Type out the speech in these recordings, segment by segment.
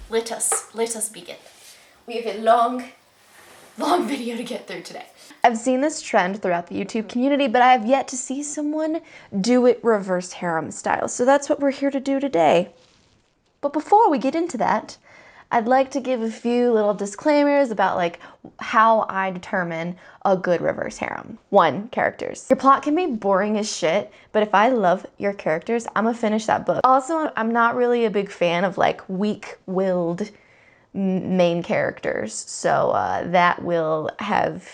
let us begin. We have a long video to get through today. I've seen this trend throughout the YouTube community, but I have yet to see someone do it reverse harem style. So that's what we're here to do today. But before we get into that, I'd like to give a few little disclaimers about like how I determine a good reverse harem. 1, characters. Your plot can be boring as shit, but if I love your characters, I'm gonna finish that book. Also, I'm not really a big fan of like weak-willed main characters, so that will have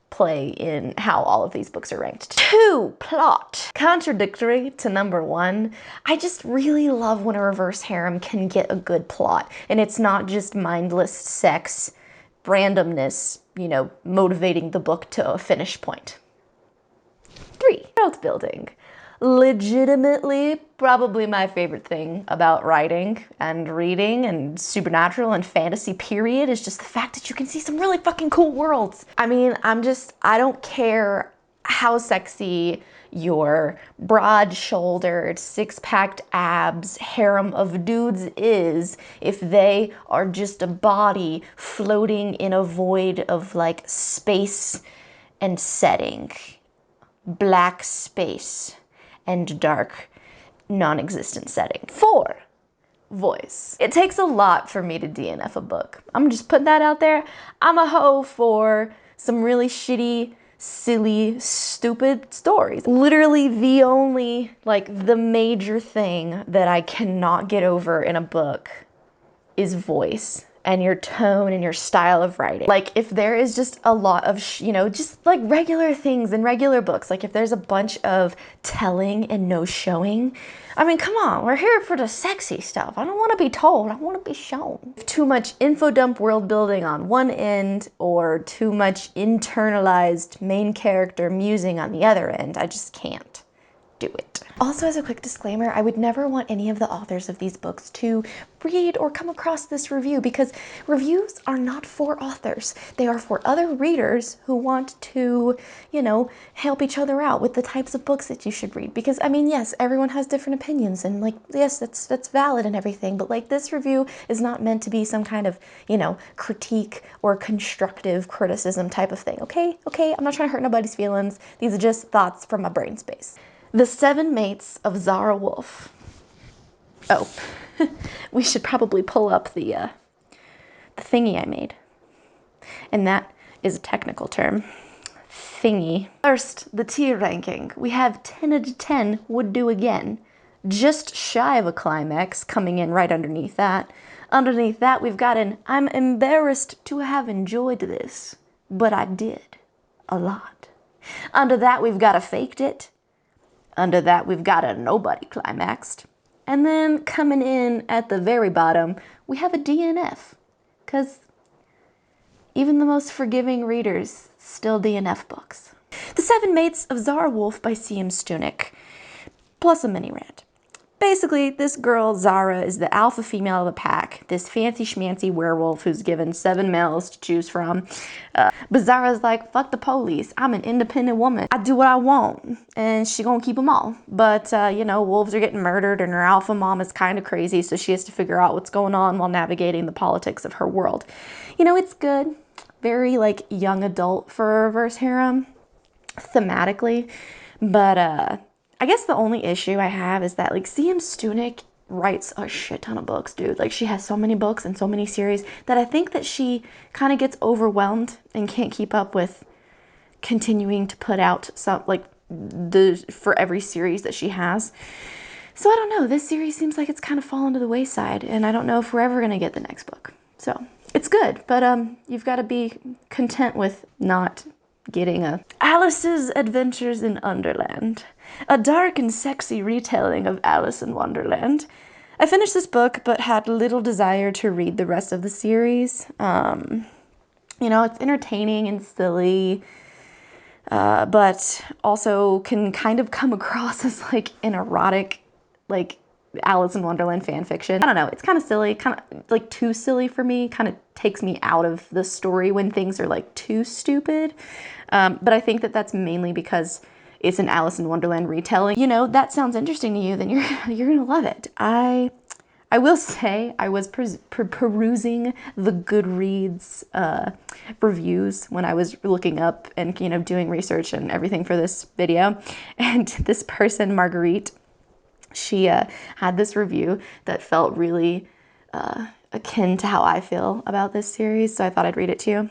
play in how all of these books are ranked. 2, plot. Contradictory to number 1, I just really love when a reverse harem can get a good plot, and it's not just mindless sex, randomness, you know, motivating the book to a finish point. 3, world building. Legitimately, probably my favorite thing about writing and reading and supernatural and fantasy period is just the fact that you can see some really fucking cool worlds. I mean, I don't care how sexy your broad-shouldered, six-packed abs harem of dudes is if they are just a body floating in a void of like space and setting. Black space and dark, non-existent setting. 4, voice. It takes a lot for me to DNF a book. I'm just putting that out there. I'm a hoe for some really shitty, silly, stupid stories. Literally the only, like, the major thing that I cannot get over in a book is voice and your tone and your style of writing. Like, if there is just a lot of, you know, just like regular things in regular books, like if there's a bunch of telling and no showing, I mean, come on, we're here for the sexy stuff. I don't want to be told, I want to be shown. Too much info dump world building on one end or too much internalized main character musing on the other end, I just can't do it. Also, as a quick disclaimer, I would never want any of the authors of these books to read or come across this review because reviews are not for authors. They are for other readers who want to, you know, help each other out with the types of books that you should read. Because, I mean, yes, everyone has different opinions and, like, yes, that's valid and everything, but, like, this review is not meant to be some kind of, you know, critique or constructive criticism type of thing, okay? Okay, I'm not trying to hurt nobody's feelings. These are just thoughts from my brain space. The 7 Mates of Zara Wolfe. Oh, we should probably pull up the thingy I made. And that is a technical term. Thingy. First, the tier ranking. We have 10 out of 10 would do again. Just shy of a climax coming in right underneath that. Underneath that, we've got an I'm embarrassed to have enjoyed this, but I did a lot. Under that, we've got a faked it. Under that, we've got a nobody climaxed. And then coming in at the very bottom, we have a DNF. Because even the most forgiving readers still DNF books. The 7 Mates of Zara Wolfe by C.M.Stunich, plus a mini rant. Basically, this girl, Zara, is the alpha female of the pack, this fancy schmancy werewolf who's given 7 males to choose from. But Zara's like, fuck the police, I'm an independent woman. I do what I want, and she gonna keep them all. But, you know, wolves are getting murdered, and her alpha mom is kind of crazy, so she has to figure out what's going on while navigating the politics of her world. You know, it's good. Very, like, young adult for a reverse harem, thematically. But, I guess the only issue I have is that, like, C.M.Stunich writes a shit ton of books, dude. Like, she has so many books and so many series that I think that she kind of gets overwhelmed and can't keep up with continuing to put out some, like, for every series that she has. So I don't know, this series seems like it's kind of fallen to the wayside, and I don't know if we're ever gonna get the next book. So it's good, but you've got to be content with not getting a Alice's Adventures in Underland. A dark and sexy retelling of Alice in Wonderland. I finished this book, but had little desire to read the rest of the series. You know, it's entertaining and silly, but also can kind of come across as like an erotic, like Alice in Wonderland fan fiction. I don't know, it's kind of silly, kind of like too silly for me, kind of takes me out of the story when things are like too stupid. But I think that that's mainly because it's an Alice in Wonderland retelling. You know, that sounds interesting to you, then you're gonna love it. I I will say I was perusing the Goodreads reviews when I was looking up and, you know, doing research and everything for this video. And this person, Marguerite, she had this review that felt really akin to how I feel about this series, so I thought I'd read it to you.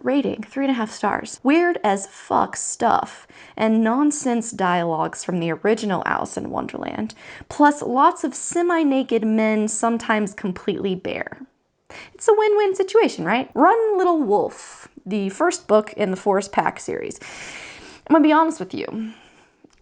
Rating, 3.5 stars. Weird as fuck stuff and nonsense dialogues from the original Alice in Wonderland, plus lots of semi-naked men, sometimes completely bare. It's a win-win situation, right? Run Little Wolf, the first book in the Forest Pack series. I'm gonna be honest with you.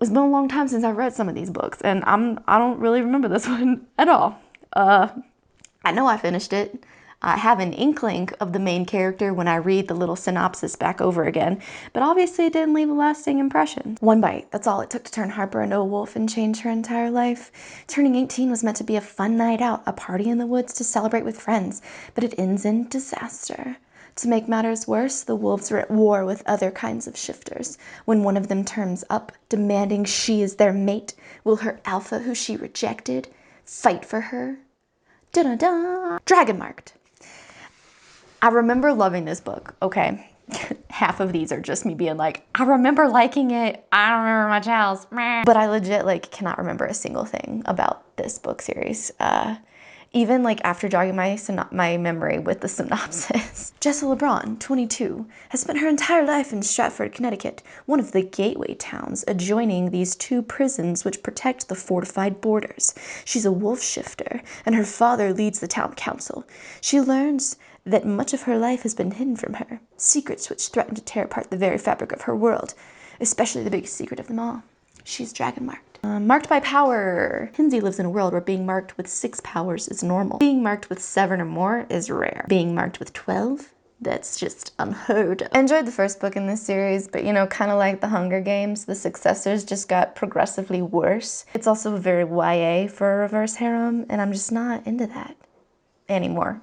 It's been a long time since I've read some of these books, and I don't really remember this one at all. I know I finished it. I have an inkling of the main character when I read the little synopsis back over again, but obviously it didn't leave a lasting impression. One bite, that's all it took to turn Harper into a wolf and change her entire life. Turning 18 was meant to be a fun night out, a party in the woods to celebrate with friends, but it ends in disaster. To make matters worse, the wolves are at war with other kinds of shifters. When one of them turns up, demanding she is their mate, will her alpha, who she rejected, fight for her? Da-da-da! Dragon marked. I remember loving this book, okay? Half of these are just me being like, I remember liking it, I don't remember much else. But I legit, like, cannot remember a single thing about this book series. Even like after jogging my memory with the synopsis. Jessa LeBron, 22, has spent her entire life in Stratford, Connecticut, one of the gateway towns adjoining these 2 prisons which protect the fortified borders. She's a wolf shifter, and her father leads the town council. She learns that much of her life has been hidden from her, secrets which threaten to tear apart the very fabric of her world, especially the biggest secret of them all. She's dragon marked. Marked by power. Kinsey lives in a world where being marked with 6 powers is normal. Being marked with 7 or more is rare. Being marked with 12, that's just unheard of. I enjoyed the first book in this series, but you know, kind of like the Hunger Games, the successors just got progressively worse. It's also very YA for a reverse harem, and I'm just not into that anymore.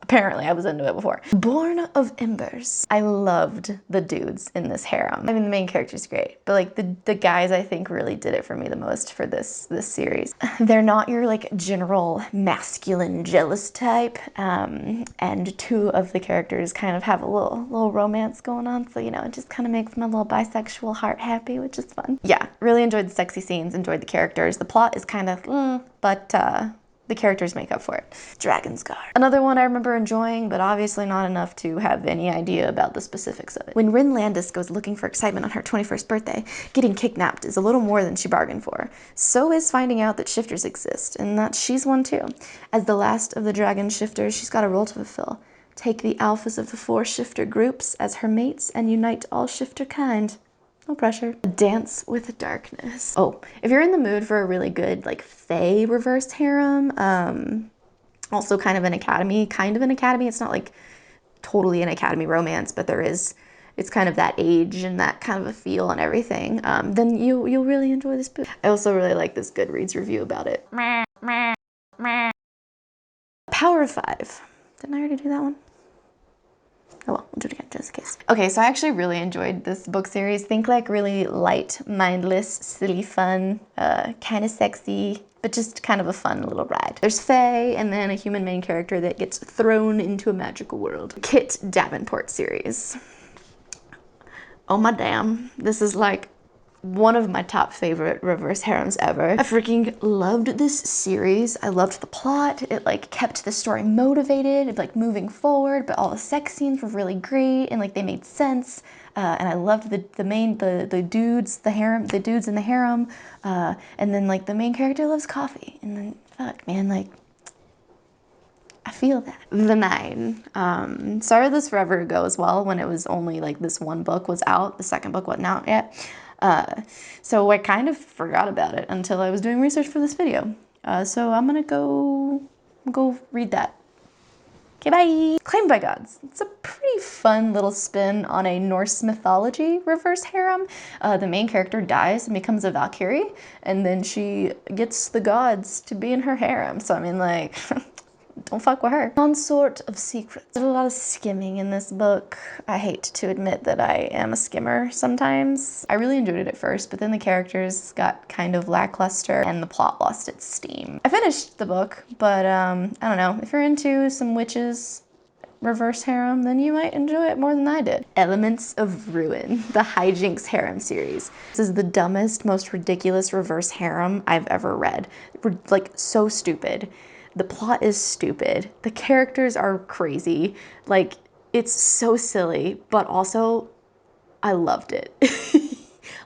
Apparently, I was into it before. Born of Embers. I loved the dudes in this harem. I mean, the main character's great, but like the guys I think really did it for me the most for this series. They're not your like general masculine jealous type, and 2 of the characters kind of have a little romance going on, so you know, it just kind of makes my little bisexual heart happy, which is fun. Yeah, really enjoyed the sexy scenes, enjoyed the characters. The plot is kind of, but the characters make up for it. Dragon's Guard. Another one I remember enjoying, but obviously not enough to have any idea about the specifics of it. When Rin Landis goes looking for excitement on her 21st birthday, getting kidnapped is a little more than she bargained for. So is finding out that shifters exist, and that she's one too. As the last of the dragon shifters, she's got a role to fulfill. Take the alphas of the 4 shifter groups as her mates and unite all shifter kind. No pressure. Dance with Darkness. Oh, if you're in the mood for a really good, like, fae reverse harem, also kind of an academy, it's not, like, totally an academy romance, but it's kind of that age and that kind of a feel and everything, then you'll really enjoy this book. I also really like this Goodreads review about it. Power of 5. Didn't I already do that one? Oh well, we'll do it again just in case. Okay, so I actually really enjoyed this book series. Think like really light, mindless, silly fun, kind of sexy, but just kind of a fun little ride. There's fae and then a human main character that gets thrown into a magical world. Kit Davenport series. Oh my damn, this is like one of my top favorite reverse harems ever. I freaking loved this series. I loved the plot. It like kept the story motivated, like moving forward, but all the sex scenes were really great and like they made sense. And I loved the dudes, the dudes in the harem. And then like the main character loves coffee. And then fuck man, like I feel that. The 9. Started this forever ago as well when it was only like this one book was out. The second book wasn't out yet. So I kind of forgot about it until I was doing research for this video. So I'm gonna go read that. Okay, bye! Claimed by Gods. It's a pretty fun little spin on a Norse mythology reverse harem. The main character dies and becomes a Valkyrie, and then she gets the gods to be in her harem. So I mean, like, don't fuck with her. Consort of Secrets. There's a lot of skimming in this book. I hate to admit that I am a skimmer sometimes. I really enjoyed it at first, but then the characters got kind of lackluster and the plot lost its steam. I finished the book, but I don't know. If you're into some witches, reverse harem, then you might enjoy it more than I did. Elements of Ruin, the Hijinks harem series. This is the dumbest, most ridiculous reverse harem I've ever read. We're like so stupid. The plot is stupid. The characters are crazy. Like, it's so silly, but also I loved it.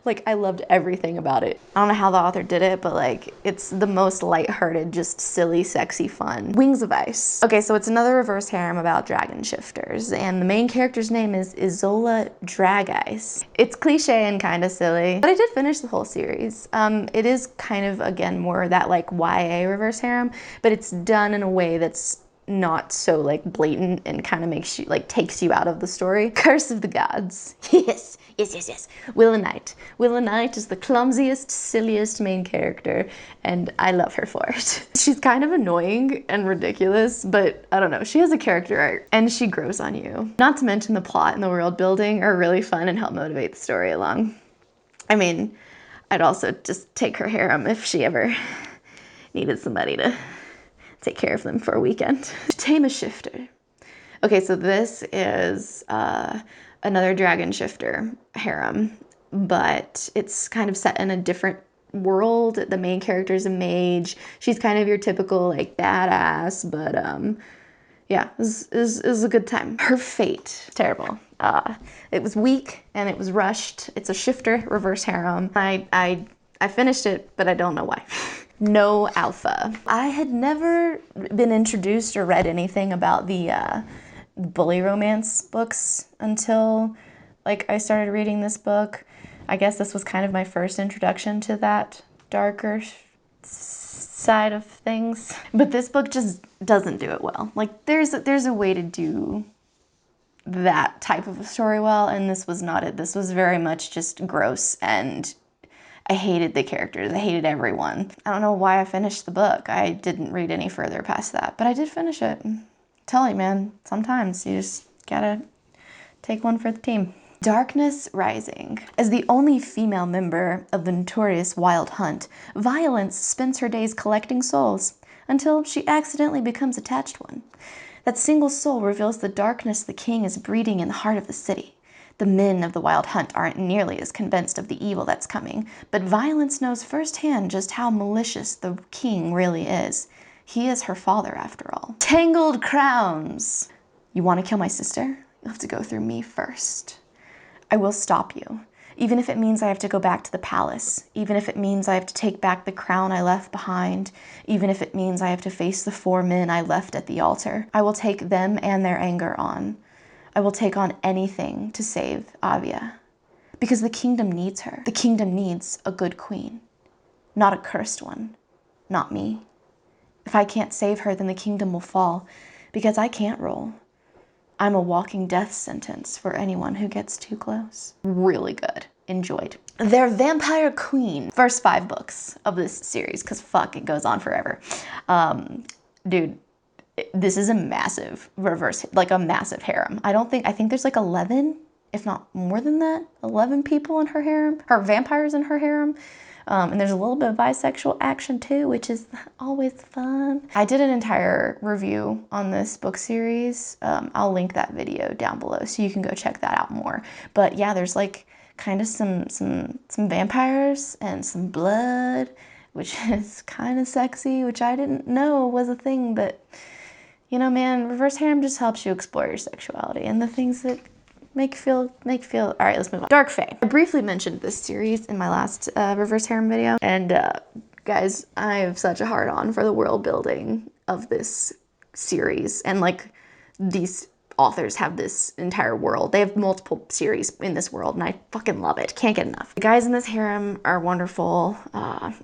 Like, I loved everything about it. I don't know how the author did it, but like, it's the most lighthearted, just silly, sexy fun. Wings of Ice. Okay, so it's another reverse harem about dragon shifters, and the main character's name is Isola Dragice. It's cliche and kind of silly, but I did finish the whole series. It is kind of, again, more that like YA reverse harem, but it's done in a way that's not so like blatant and kind of makes you like takes you out of the story. Curse of the Gods. Yes. Wylde Knight. Wylde Knight is the clumsiest, silliest main character, and I love her for it. She's kind of annoying and ridiculous, but I don't know, she has a character arc, and she grows on you. Not to mention the plot and the world building are really fun and help motivate the story along. I mean, I'd also just take her harem if she ever needed somebody to take care of them for a weekend. Tame a Shifter. Okay, so this is another dragon shifter harem, but it's kind of set in a different world. The main character is a mage. She's kind of your typical like badass, but yeah, it was a good time. Her fate, terrible. It was weak and it was rushed. It's a shifter reverse harem. I finished it, but I don't know why. No Alpha. I had never been introduced or read anything about the bully romance books until like I started reading this book. I guess this was kind of my first introduction to that darker side of things. But this book just doesn't do it well. Like there's a way to do that type of a story well, and this was not it. This was very much just gross, and I hated the characters. I hated everyone. I don't know why I finished the book. I didn't read any further past that, but I did finish it. I'm telling you, man, sometimes you just gotta take one for the team. Darkness Rising. As the only female member of the notorious Wylde Hunt, Violence spends her days collecting souls until she accidentally becomes attached one. That single soul reveals the darkness the king is breeding in the heart of the city. The men of the Wylde Hunt aren't nearly as convinced of the evil that's coming, but Violence knows firsthand just how malicious the king really is. He is her father, after all. Tangled Crowns. You want to kill my sister? You'll have to go through me first. I will stop you, even if it means I have to go back to the palace, even if it means I have to take back the crown I left behind, even if it means I have to face the 4 men I left at the altar. I will take them and their anger on. I will take on anything to save Avia, because the kingdom needs her. The kingdom needs a good queen, not a cursed one, not me. If I can't save her, then the kingdom will fall, because I can't rule. I'm a walking death sentence for anyone who gets too close. Really good. Enjoyed. Their Vampire Queen. First 5 books of this series, because fuck, it goes on forever. Dude, this is a massive a massive harem. I think there's like 11, if not more than that, 11 people in her harem, her vampires in her harem. And there's a little bit of bisexual action too, which is always fun. I did an entire review on this book series. I'll link that video down below so you can go check that out more. But yeah, there's like kind of some vampires and some blood, which is kind of sexy, which I didn't know was a thing. But you know, man, reverse harem just helps you explore your sexuality and the things that make you feel. All right, let's move on. Dark Fae. I briefly mentioned this series in my last reverse harem video, and guys, I have such a hard on for the world building of this series, and like these authors have this entire world. They have multiple series in this world, and I fucking love it. Can't get enough. The guys in this harem are wonderful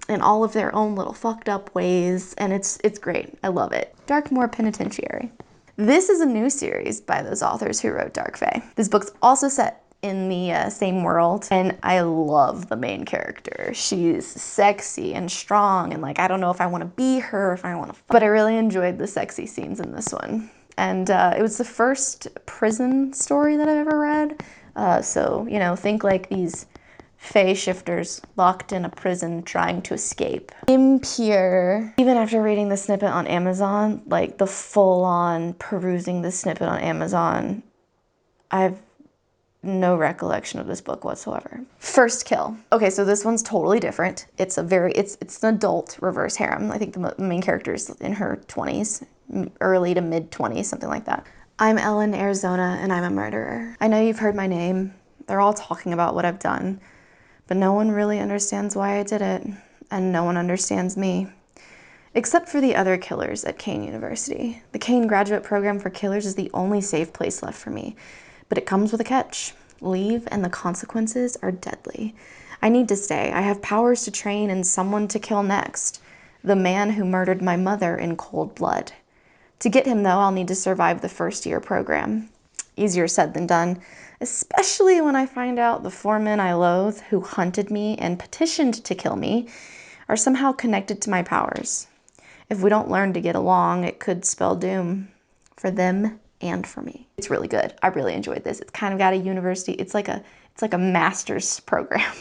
in all of their own little fucked up ways, and it's great. I love it. Darkmoor Penitentiary. This is a new series by those authors who wrote Dark Fae. This book's also set in the same world, and I love the main character. She's sexy and strong, and like I don't know if I want to be her, if I want to, but I really enjoyed the sexy scenes in this one. And it was the first prison story that I've ever read, so you know, think like these fae shifters locked in a prison trying to escape. Impure. Even after reading the snippet on Amazon, like the full-on perusing the snippet on Amazon, I've no recollection of this book whatsoever. First Kill. Okay, so this one's totally different. It's an adult reverse harem. I think the main character is in her 20s, early to mid 20s, something like that. I'm Ellen, Arizona, and I'm a murderer. I know you've heard my name. They're all talking about what I've done, but no one really understands why I did it, and no one understands me. Except for the other killers at Kane University. The Kane graduate program for killers is the only safe place left for me. But it comes with a catch. Leave and the consequences are deadly. I need to stay. I have powers to train and someone to kill next. The man who murdered my mother in cold blood. To get him, though, I'll need to survive the first-year program. Easier said than done, especially when I find out the 4 men I loathe who hunted me and petitioned to kill me are somehow connected to my powers. If we don't learn to get along, it could spell doom for them and for me. It's really good. I really enjoyed this. It's kind of got a university, it's like a master's program.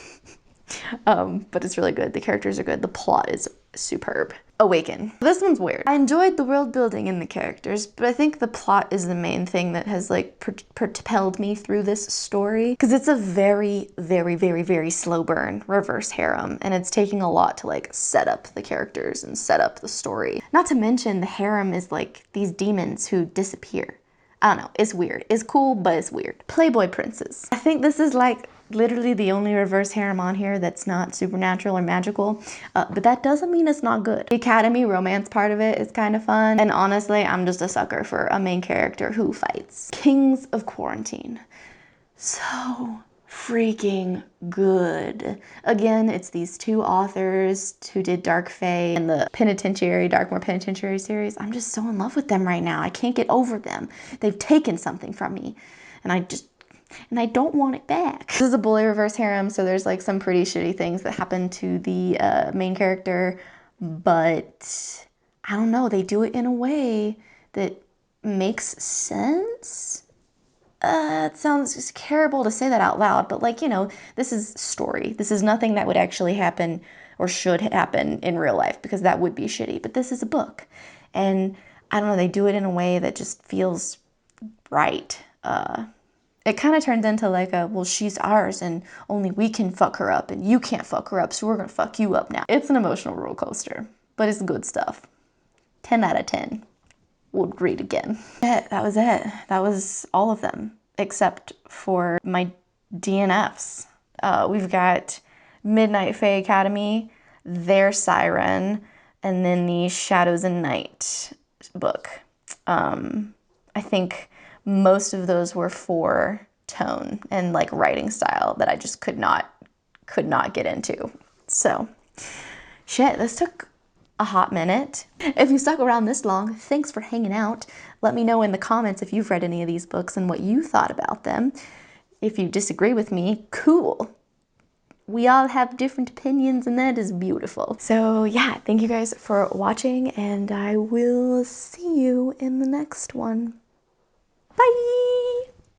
But it's really good. The characters are good. The plot is superb. Awaken. This one's weird. I enjoyed the world building in the characters, but I think the plot is the main thing that has like propelled me through this story, because it's a very, very, very, very slow burn reverse harem, and it's taking a lot to like set up the characters and set up the story. Not to mention the harem is like these demons who disappear. I don't know, it's weird. It's cool, but it's weird. Playboy princes. I think this is like literally the only reverse harem on here that's not supernatural or magical, but that doesn't mean it's not good. The academy romance part of it is kind of fun, and honestly, I'm just a sucker for a main character who fights. Kings of Quarantine. So freaking good. Again, it's these 2 authors who did Dark Fae and the Darkmoor Penitentiary series. I'm just so in love with them right now. I can't get over them. They've taken something from me, and I don't want it back. This is a bully reverse harem, so there's like some pretty shitty things that happen to the main character, but I don't know, they do it in a way that makes sense. It sounds just terrible to say that out loud, but like, you know, this is story. This is nothing that would actually happen or should happen in real life, because that would be shitty, but this is a book. And I don't know, they do it in a way that just feels right. It kind of turns into like a, well, she's ours and only we can fuck her up and you can't fuck her up, so we're gonna fuck you up now. It's an emotional roller coaster, but it's good stuff. 10 out of 10. Would read again. That was it. That was all of them, except for my DNFs. We've got Midnight Fae Academy, their Siren, and then the Shadows and Night book. I think most of those were for tone and like writing style that I just could not get into. So, shit, this took a hot minute. If you stuck around this long, thanks for hanging out. Let me know in the comments if you've read any of these books and what you thought about them. If you disagree with me, cool. We all have different opinions and that is beautiful. So yeah, thank you guys for watching and I will see you in the next one. Bye!